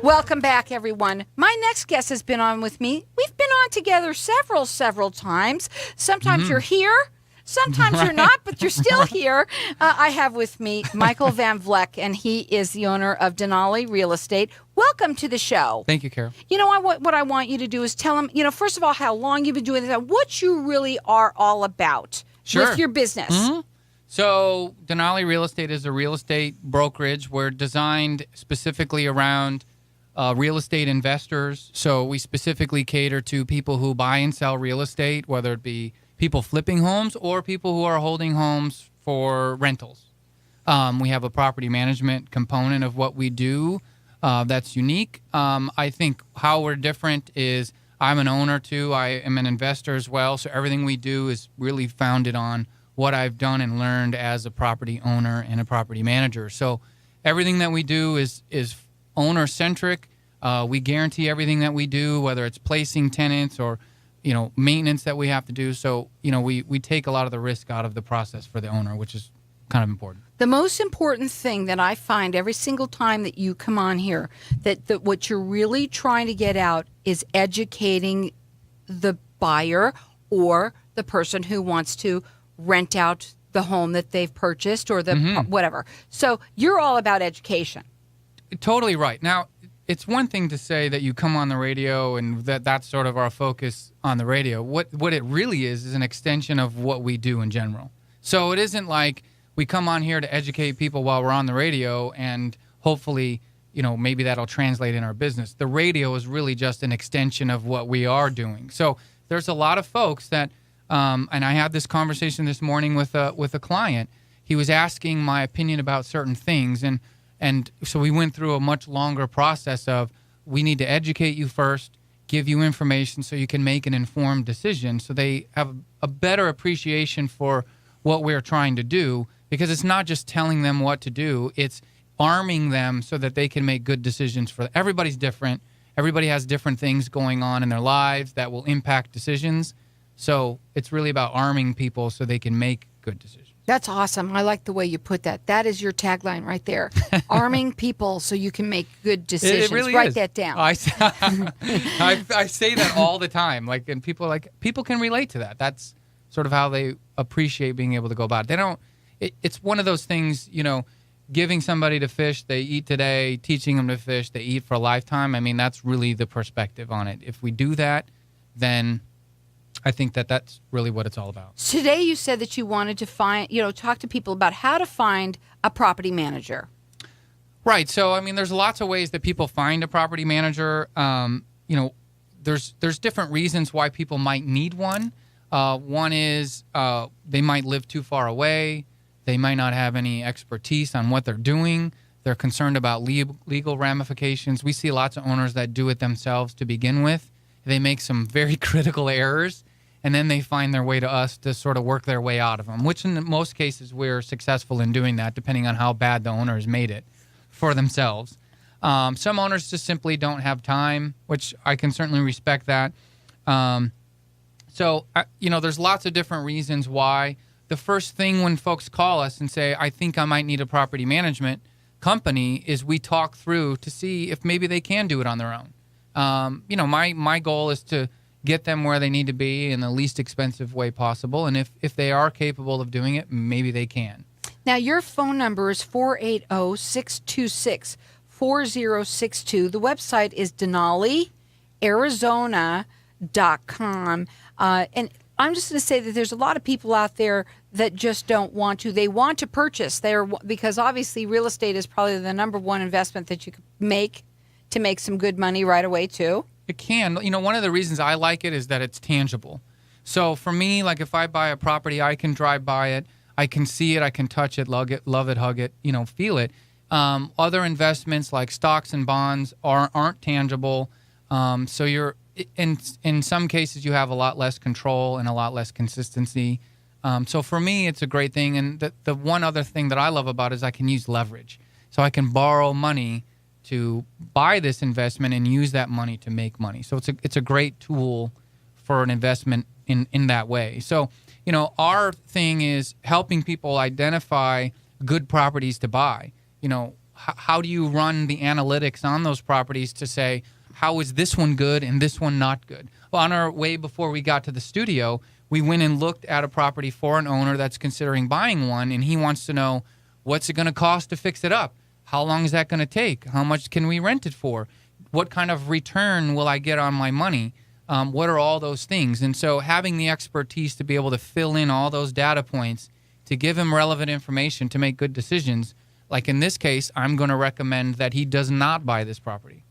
Welcome back, everyone. My next guest has been on with me. We've been on together several times. Sometimes you're here, sometimes you're not, but you're still here. I have with me Michael Van Vleck, and he is the owner of Danali Real Estate. Welcome to the show. Thank you, Carol. You know, what I want you to do is tell them, first of all, how long you've been doing this, and what you really are all about with your business. Mm-hmm. So Danali Real Estate is a real estate brokerage. We're designed specifically around real estate investors. So we specifically cater to people who buy and sell real estate, whether it be people flipping homes or people who are holding homes for rentals. We have a property management component of what we do that's unique. I think how we're different is I'm an owner too. I am an investor as well. So everything we do is really founded on what I've done and learned as a property owner and a property manager. So everything that we do is owner-centric. We guarantee everything that we do, whether it's placing tenants or, maintenance that we have to do. So, we take a lot of the risk out of the process for the owner, which is kind of important. The most important thing that I find every single time that you come on here, that what you're really trying to get out is educating the buyer or the person who wants to rent out the home that they've purchased or the whatever. So you're all about education. Totally right. Now, it's one thing to say that you come on the radio and that's sort of our focus on the radio. What it really is an extension of what we do in general. So it isn't like we come on here to educate people while we're on the radio and hopefully, maybe that'll translate in our business. The radio is really just an extension of what we are doing. So there's a lot of folks that, and I had this conversation this morning with a client. He was asking my opinion about certain things, and so we went through a much longer process of we need to educate you first, give you information so you can make an informed decision so they have a better appreciation for what we're trying to do, because it's not just telling them what to do, it's arming them so that they can make good decisions. Everybody's different. Everybody has different things going on in their lives that will impact decisions. So it's really about arming people so they can make good decisions. That's awesome. I like the way you put that. That is your tagline right there. Arming people so you can make good decisions. It really Write is. that down. I say that all the time. And people can relate to that. That's sort of how they appreciate being able to go about it. It's one of those things, giving somebody to fish, they eat today, teaching them to fish, they eat for a lifetime. I mean, that's really the perspective on it. If we do that, then I think that's really what it's all about. Today you said that you wanted to talk to people about how to find a property manager. Right. So, there's lots of ways that people find a property manager. There's different reasons why people might need one. One is they might live too far away. They might not have any expertise on what they're doing. They're concerned about legal ramifications. We see lots of owners that do it themselves to begin with. They make some very critical errors, and then they find their way to us to sort of work their way out of them, which in most cases we're successful in doing that, depending on how bad the owner has made it for themselves. Some owners just simply don't have time, which I can certainly respect that. So, there's lots of different reasons why. The first thing when folks call us and say, I think I might need a property management company, is we talk through to see if maybe they can do it on their own. My goal is to get them where they need to be in the least expensive way possible. And if they are capable of doing it, maybe they can. Now, your phone number is 480-626-4062. The website is DenaliArizona.com. And I'm just going to say that there's a lot of people out there that just don't want to. They want to purchase because obviously real estate is probably the number one investment that you could make to make some good money right away too. It can. One of the reasons I like it is that it's tangible. So for me, like if I buy a property, I can drive by it, I can see it, I can touch it, love it, hug it, feel it. Other investments like stocks and bonds aren't tangible. So you're in some cases you have a lot less control and a lot less consistency. So for me, it's a great thing. And the one other thing that I love about it is I can use leverage. So I can borrow money to buy this investment and use that money to make money. So it's a great tool for an investment in that way. So, our thing is helping people identify good properties to buy. how do you run the analytics on those properties to say, how is this one good and this one not good? Well, on our way before we got to the studio, we went and looked at a property for an owner that's considering buying one, and he wants to know, what's it going to cost to fix it up? How long is that going to take? How much can we rent it for? What kind of return will I get on my money? What are all those things? And so having the expertise to be able to fill in all those data points to give him relevant information to make good decisions, like in this case, I'm going to recommend that he does not buy this property.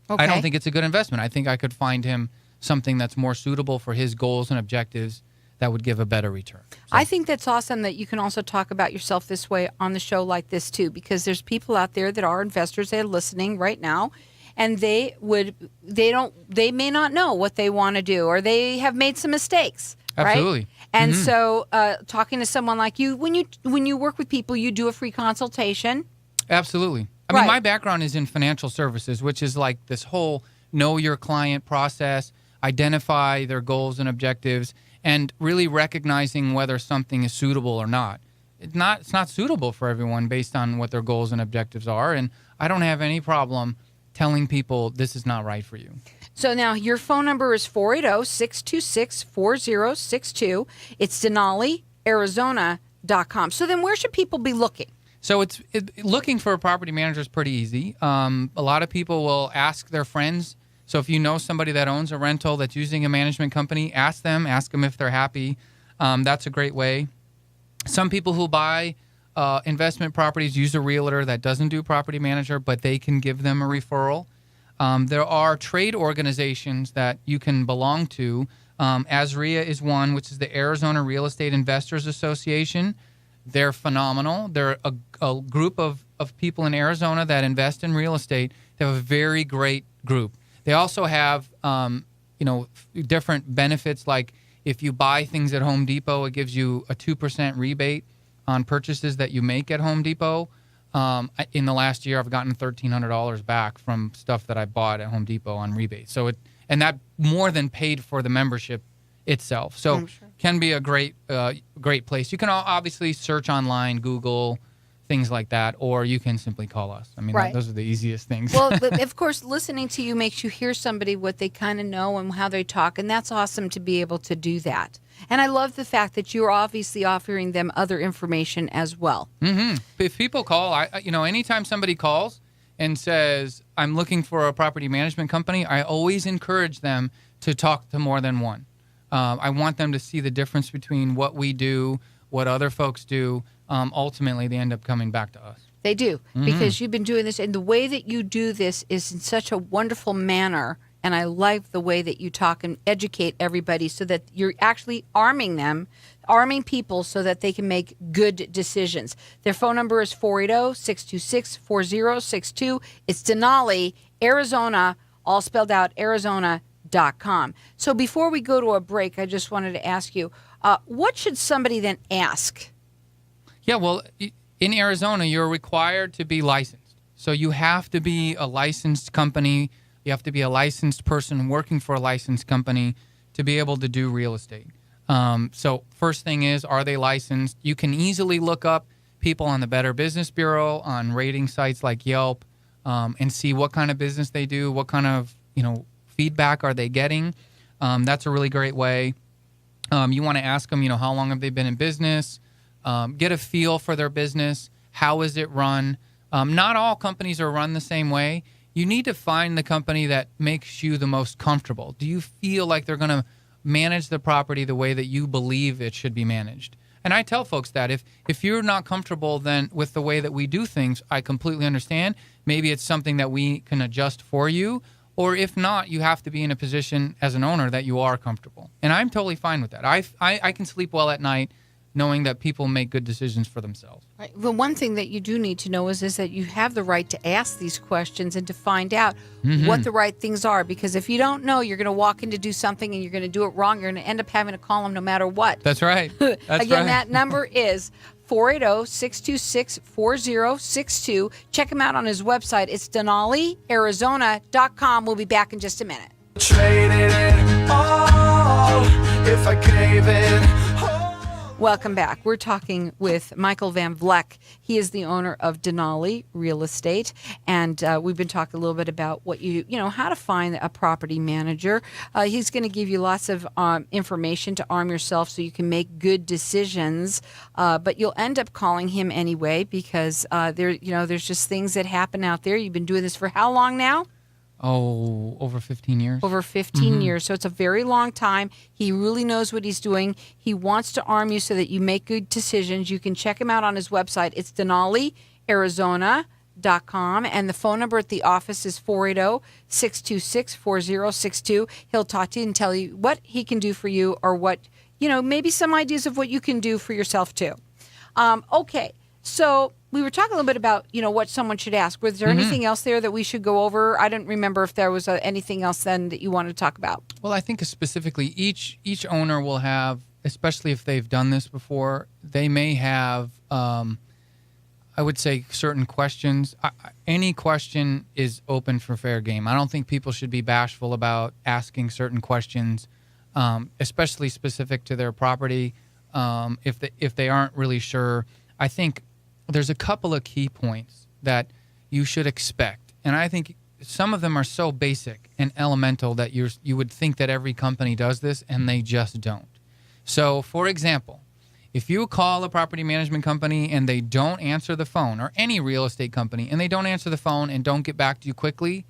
Okay. I don't think it's a good investment. I think I could find him something that's more suitable for his goals and objectives that would give a better return. So, I think that's awesome that you can also talk about yourself this way on the show like this too, because there's people out there that are investors that are listening right now, and they may not know what they want to do, or they have made some mistakes. absolutely. Right? And so talking to someone like you, when you work with people, you do a free consultation. Absolutely. I mean, Right. my background is in financial services, which is like this whole know your client process, identify their goals and objectives, and really recognizing whether something is suitable or not. It's not suitable for everyone based on what their goals and objectives are, and I don't have any problem telling people this is not right for you. So now your phone number is 480-626-4062. It's DenaliArizona.com. So then where should people be looking? So looking for a property manager is pretty easy. A lot of people will ask their friends. So if you know somebody that owns a rental that's using a management company, ask them if they're happy. That's a great way. Some people who buy investment properties use a realtor that doesn't do property manager, but they can give them a referral. There are trade organizations that you can belong to. ASREA is one, which is the Arizona Real Estate Investors Association. They're phenomenal. They're a group of people in Arizona that invest in real estate. They have a very great group. They also have different benefits, like if you buy things at Home Depot, it gives you a 2% rebate on purchases that you make at Home Depot. In the last year, I've gotten $1,300 back from stuff that I bought at Home Depot on rebate. So that more than paid for the membership itself. So can be a great place. You can obviously search online, Google, things like that, or you can simply call us. I mean, Right. those are the easiest things. Well, but of course, listening to you makes you hear somebody what they kind of know and how they talk, and that's awesome to be able to do that. And I love the fact that you're obviously offering them other information as well. If people call, anytime somebody calls and says, I'm looking for a property management company, I always encourage them to talk to more than one. I want them to see the difference between what we do, what other folks do. Ultimately, they end up coming back to us. They do, because you've been doing this, and the way that you do this is in such a wonderful manner, and I like the way that you talk and educate everybody so that you're actually arming people so that they can make good decisions. Their phone number is 480-626-4062. It's Denali, Arizona, all spelled out, Arizona.com. So before we go to a break, I just wanted to ask you, what should somebody then ask? Yeah, well, in Arizona, you're required to be licensed. So you have to be a licensed company. You have to be a licensed person working for a licensed company to be able to do real estate. So first thing is, are they licensed? You can easily look up people on the Better Business Bureau, on rating sites like Yelp, and see what kind of business they do, what kind of feedback are they getting. That's a really great way. You want to ask them, how long have they been in business? Get a feel for their business. How is it run? Not all companies are run the same way. You need to find the company that makes you the most comfortable. Do you feel like they're going to manage the property the way that you believe it should be managed? And I tell folks that if you're not comfortable then with the way that we do things, I completely understand. Maybe it's something that we can adjust for you. Or if not, you have to be in a position as an owner that you are comfortable. And I'm totally fine with that. I can sleep well at night knowing that people make good decisions for themselves. Right. The one thing that you do need to know is that you have the right to ask these questions and to find out what the right things are. Because if you don't know, you're going to walk in to do something and you're going to do it wrong. You're going to end up having to call them no matter what. That's right. That's Again, right. that number is 480-626-4062. Check him out on his website. It's DenaliArizona.com. We'll be back in just a minute. Traded it all if I gave it all. Welcome back. We're talking with Michael Van Vleck. He is the owner of Danali Real Estate, and we've been talking a little bit about what how to find a property manager. He's going to give you lots of information to arm yourself so you can make good decisions. But you'll end up calling him anyway because there's just things that happen out there. You've been doing this for how long now? Oh, over 15 years. Over 15 years. So it's a very long time. He really knows what he's doing. He wants to arm you so that you make good decisions. You can check him out on his website. It's DenaliArizona.com. And the phone number at the office is 480-626-4062. He'll talk to you and tell you what he can do for you or what, maybe some ideas of what you can do for yourself too. Okay. So we were talking a little bit about, what someone should ask. Was there anything else there that we should go over? I don't remember if there was anything else then that you wanted to talk about. Well, I think specifically each owner will have, especially if they've done this before, they may have, I would say, certain questions. Any question is open for fair game. I don't think people should be bashful about asking certain questions, especially specific to their property. If they aren't really sure, I think there's a couple of key points that you should expect. And I think some of them are so basic and elemental that you would think that every company does this, and they just don't. So, for example, if you call a property management company and they don't answer the phone, or any real estate company, and they don't answer the phone and don't get back to you quickly,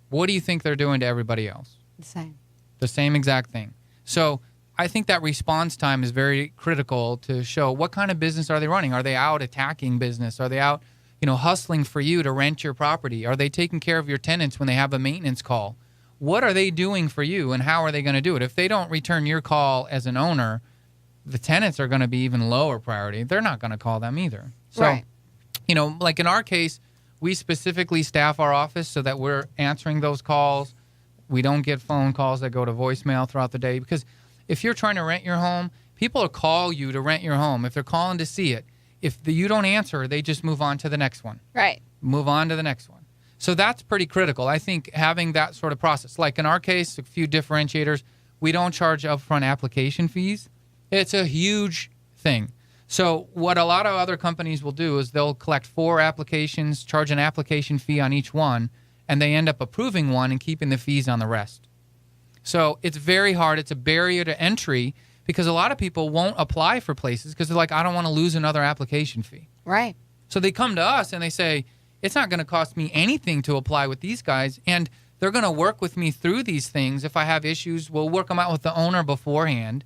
what do you think they're doing to everybody else? The same. The same exact thing. So I think that response time is very critical to show what kind of business are they running. Are they out attacking business? Are they out, hustling for you to rent your property? Are they taking care of your tenants when they have a maintenance call? What are they doing for you, and how are they going to do it? If they don't return your call as an owner, the tenants are going to be even lower priority. They're not going to call them either. So, right. Like in our case, we specifically staff our office so that we're answering those calls. We don't get phone calls that go to voicemail throughout the day, because if you're trying to rent your home, people will call you to rent your home. If they're calling to see it, if you don't answer, they just move on to the next one. Right. Move on to the next one. So that's pretty critical. I think having that sort of process, like in our case, a few differentiators, we don't charge upfront application fees. It's a huge thing. So what a lot of other companies will do is they'll collect 4 applications, charge an application fee on each one, and they end up approving one and keeping the fees on the rest. So it's very hard. It's a barrier to entry because a lot of people won't apply for places because they're like, I don't want to lose another application fee. Right. So they come to us and they say, it's not going to cost me anything to apply with these guys, and they're going to work with me through these things. If I have issues, we'll work them out with the owner beforehand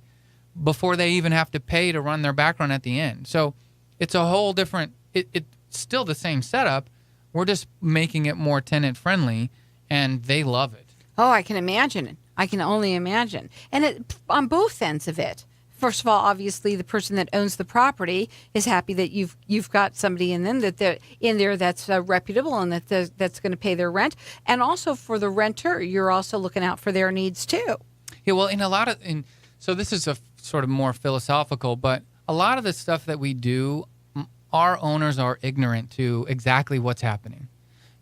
before they even have to pay to run their background at the end. So it's a whole different, it's still the same setup. We're just making it more tenant friendly, and they love it. Oh, I can imagine it. I can only imagine. And on both ends of it. First of all, obviously, the person that owns the property is happy that you've got somebody in them that they're in there that's reputable and that's going to pay their rent. And also for the renter, you're also looking out for their needs too. Yeah, well, so this is a sort of more philosophical, but a lot of the stuff that we do, our owners are ignorant to exactly what's happening.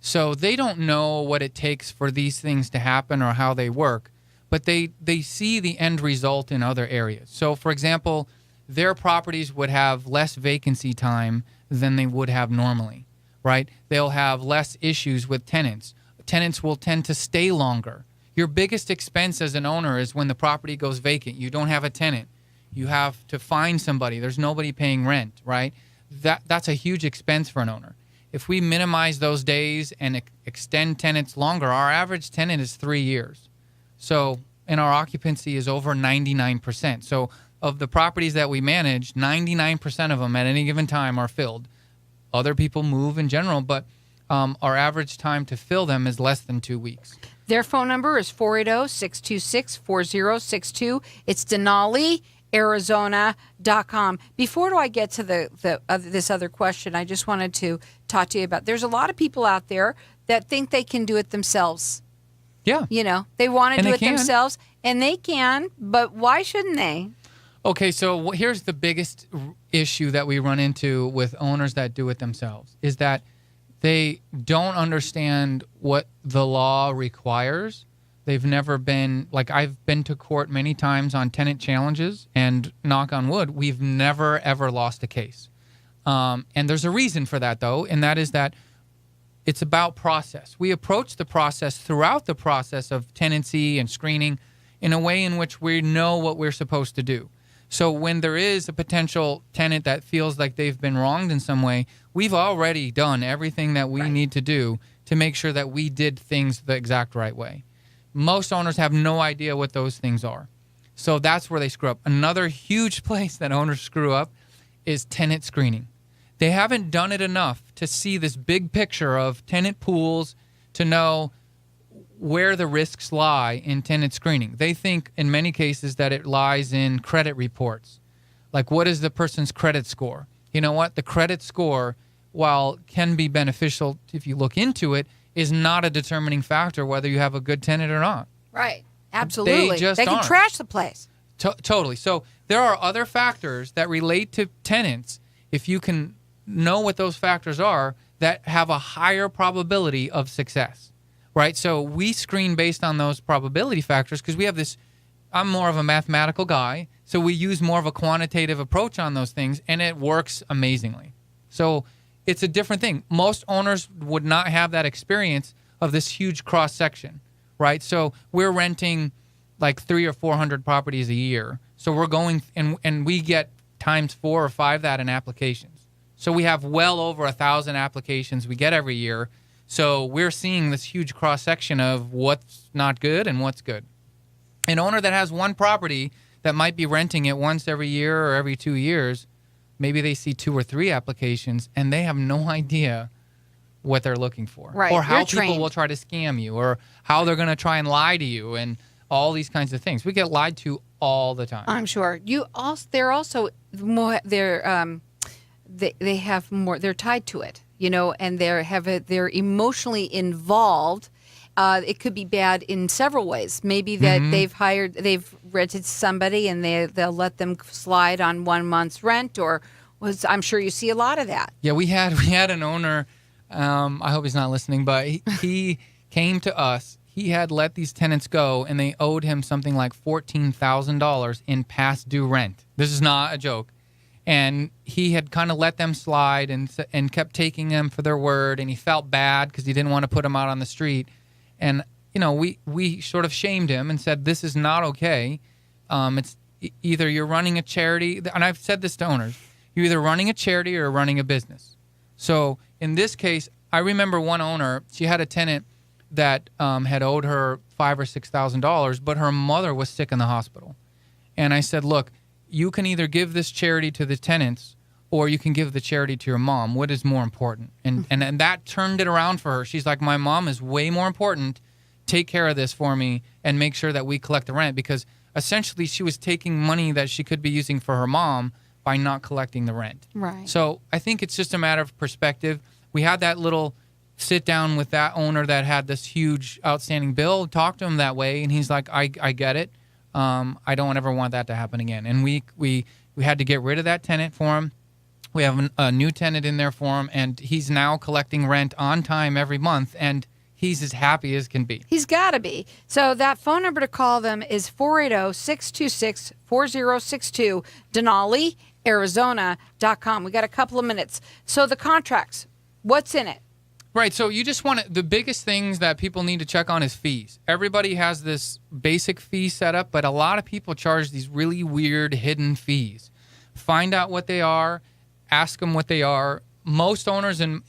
So they don't know what it takes for these things to happen or how they work, but they see the end result in other areas. So, for example, their properties would have less vacancy time than they would have normally, right? They'll have less issues with tenants. Tenants will tend to stay longer. Your biggest expense as an owner is when the property goes vacant. You don't have a tenant. You have to find somebody. There's nobody paying rent, right? That's a huge expense for an owner. If we minimize those days and extend tenants longer, our average tenant is 3 years. So, and our occupancy is over 99%. So of the properties that we manage, 99% of them at any given time are filled. Other people move in general, but our average time to fill them is less than 2 weeks. Their phone number is 480-626-4062. It's DenaliArizona.com. Before I get to this other question, I just wanted to talk to you about, there's a lot of people out there that think they can do it themselves. Yeah. They want to do it can. themselves, and they can, but why shouldn't they? Okay, so here's the biggest issue that we run into with owners that do it themselves is that they don't understand what the law requires They've never been, like, I've been to court many times on tenant challenges, and knock on wood, we've never, ever lost a case. And there's a reason for that, though, and that is that it's about process. We approach the process throughout the process of tenancy and screening in a way in which we know what we're supposed to do. So when there is a potential tenant that feels like they've been wronged in some way, we've already done everything that we need to do to make sure that we did things the exact right way. Most owners have no idea what those things are. So that's where they screw up. Another huge place that owners screw up is tenant screening. They haven't done it enough to see this big picture of tenant pools to know where the risks lie in tenant screening. They think in many cases that it lies in credit reports. Like, what is the person's credit score? You know what? The credit score, while can be beneficial if you look into it, is not a determining factor whether you have a good tenant or not. Right. Absolutely. They can aren't. trash the place. Totally. So there are other factors that relate to tenants, if you can know what those factors are, that have a higher probability of success, right? So we screen based on those probability factors because we have this, I'm more of a mathematical guy, so we use more of a quantitative approach on those things, and it works amazingly. So it's a different thing. Most owners would not have that experience of this huge cross-section, right? So we're renting like 300 or 400 properties a year. So we're going, and we get times 4 or 5 that in applications. So we have well over 1,000 applications we get every year. So we're seeing this huge cross-section of what's not good and what's good. An owner that has one property that might be renting it once every year or every 2 years, maybe they see 2 or 3 applications and they have no idea what they're looking for. Right. Or how You're people trained. will try to scam you, or how they're going to try and lie to you, and all these kinds of things. We get lied to all the time. I'm sure. They're also more. They have more. They're tied to it, and they're emotionally involved. It could be bad in several ways. Maybe that they've rented somebody and they'll let them slide on 1 month's rent, I'm sure you see a lot of that. Yeah, we had an owner. I hope he's not listening, but he came to us. He had let these tenants go, and they owed him something like $14,000 in past due rent. This is not a joke. And he had kind of let them slide and kept taking them for their word, and he felt bad because he didn't want to put them out on the street. And, we sort of shamed him and said, this is not okay. It's either you're running a charity, and I've said this to owners, you're either running a charity or running a business. So in this case, I remember one owner, she had a tenant that had owed her $5,000 or $6,000, but her mother was sick in the hospital. And I said, look, you can either give this charity to the tenants or you can give the charity to your mom. What is more important? And that turned it around for her. She's like, my mom is way more important. Take care of this for me and make sure that we collect the rent, because essentially she was taking money that she could be using for her mom by not collecting the rent. Right. So I think it's just a matter of perspective. We had that little sit down with that owner that had this huge outstanding bill, talk to him that way, and he's like, I get it. I don't ever want that to happen again. And we had to get rid of that tenant for him. We have a new tenant in there for him, and he's now collecting rent on time every month, and he's as happy as can be. He's got to be. So that phone number to call them is 480-626-4062, DenaliArizona.com. We got a couple of minutes. So the contracts, what's in it? Right, so you just want to, the biggest things that people need to check on is fees. Everybody has this basic fee set up, but a lot of people charge these really weird hidden fees. Find out what they are, ask them what they are. Most owners, in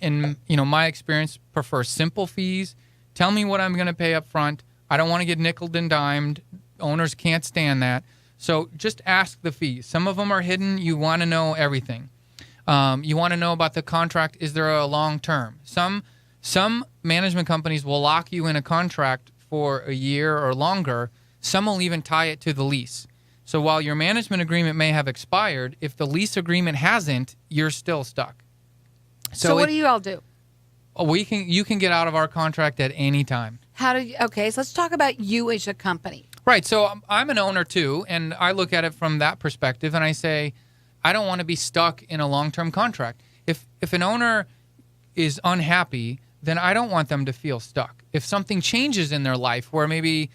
my experience, prefer simple fees. Tell me what I'm going to pay up front. I don't want to get nickeled and dimed. Owners can't stand that. So just ask the fees. Some of them are hidden. You want to know everything. You want to know about the contract. Is there a long term? Some management companies will lock you in a contract for a year or longer. Some will even tie it to the lease. So while your management agreement may have expired, if the lease agreement hasn't, you're still stuck. So what do you all do? You can get out of our contract at any time. Okay, so let's talk about you as a company. Right. So I'm an owner too, and I look at it from that perspective, and I say, I don't want to be stuck in a long-term contract. If an owner is unhappy, then I don't want them to feel stuck. If something changes in their life where maybe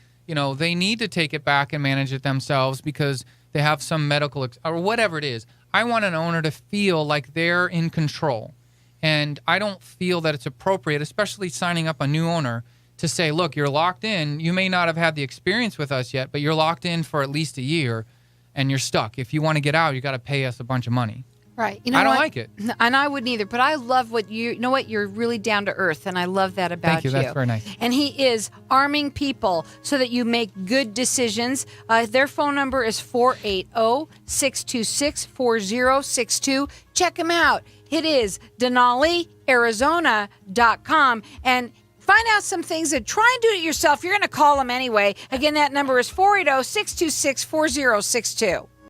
they need to take it back and manage it themselves because they have some medical or whatever it is. I want an owner to feel like they're in control. And I don't feel that it's appropriate, especially signing up a new owner, to say, look, you're locked in. You may not have had the experience with us yet, but you're locked in for at least a year and you're stuck. If you want to get out, you got to pay us a bunch of money. Right. I don't like it. And I wouldn't either. But I love you know what? You're really down to earth. And I love that about Thank you. That's very nice. And he is arming people so that you make good decisions. Their phone number is 480-626-4062. Check him out. It is DenaliArizona.com. And find out some things and try and do it yourself. You're going to call them anyway. Again, that number is 480-626-4062.